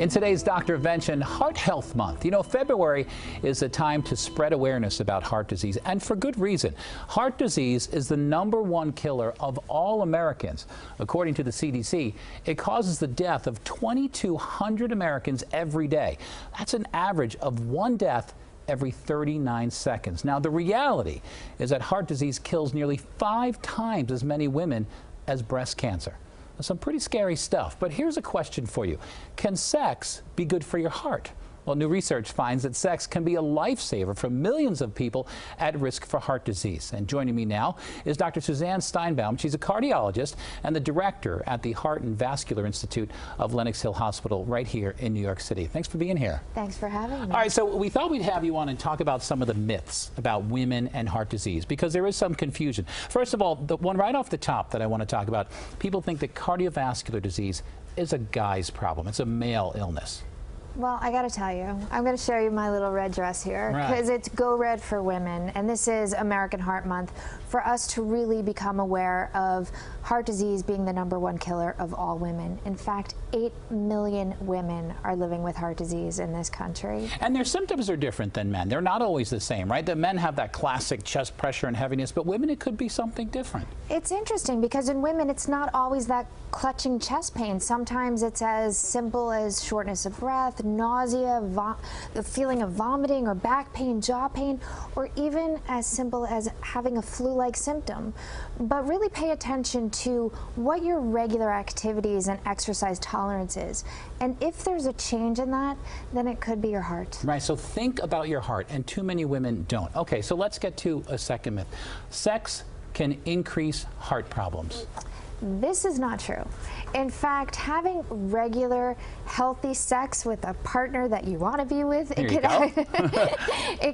In today's Doctorvention, Heart Health Month. You know, February is a time to spread awareness about heart disease, and for good reason. Heart disease is the #1 killer of all Americans. According to the CDC, it causes the death of 2,200 Americans every day. That's an average of 1 death every 39 seconds. Now, the reality is that heart disease kills nearly 5 times as many women as breast cancer. Some pretty scary stuff, but here's a question for you. Can sex be good for your heart? Well, new research finds that sex can be a lifesaver for millions of people at risk for heart disease. And joining me now is Dr. Suzanne Steinbaum. She's a cardiologist and the director at the Heart and Vascular Institute of Lenox Hill Hospital right here in New York City. Thanks for being here. Thanks for having me. All right, so we thought we'd have you on and talk about some of the myths about women and heart disease, because there is some confusion. First of all, the one right off the top that I want to talk about, people think that cardiovascular disease is a guy's problem. It's a male illness. Well, I got to tell you, I'm going to show you my little red dress here because it's Go Red for Women, and this is American Heart Month for us to really become aware of heart disease being the #1 killer of all women. In fact, 8 million women are living with heart disease in this country. And their symptoms are different than men. They're not always the same, right? The men have that classic chest pressure and heaviness, but women, it could be something different. It's interesting because in women, it's not always that clutching chest pain. Sometimes it's as simple as shortness of breath, nausea, the feeling of vomiting or back pain, jaw pain, or even as simple as having a flu-like symptom. But really pay attention to what your regular activities and exercise tolerance is. And if there's a change in that, then it could be your heart. Right, so think about your heart, and too many women don't. Okay, so let's get to a second myth. Sex can increase heart problems. This is not true. In fact, having regular, healthy sex with a partner that you want to be with, it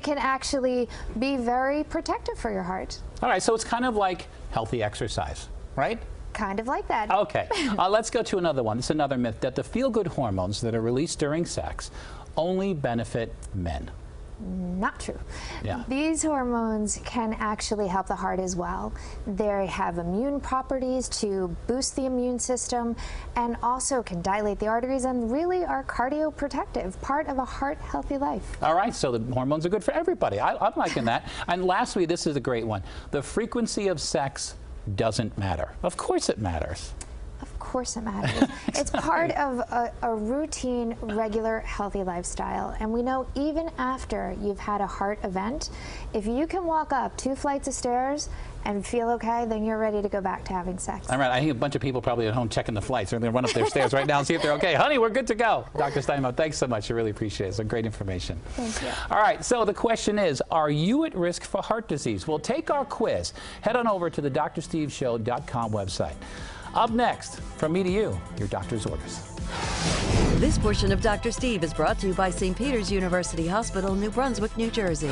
can actually be very protective for your heart. All right, so it's kind of like healthy exercise, right? Kind of like that. Okay, let's go to another one. It's another myth that the feel-good hormones that are released during sex only benefit men. Not true. Yeah. These hormones can actually help the heart as well. They have immune properties to boost the immune system and also can dilate the arteries and really are cardioprotective, part of a heart healthy life. All right, so the hormones are good for everybody. I'm liking that. And lastly, this is a great one. The frequency of sex doesn't matter. Of course it matters. Of course it matters. It's part of a routine, regular, healthy lifestyle. And we know even after you've had a heart event, if you can walk up 2 flights of stairs and feel okay, then you're ready to go back to having sex. All right, I think a bunch of people probably at home checking the flights. They're going to run up their stairs right now and see if they're okay. Honey, we're good to go. Dr. Steinbaum, thanks so much. I really appreciate it. It's great information. Thank you. All right, so the question is, are you at risk for heart disease? Well, take our quiz. Head on over to the drsteveshow.com website. Up next, from me to you, your doctor's orders. This portion of Dr. Steve is brought to you by St. Peter's University Hospital, New Brunswick, New Jersey.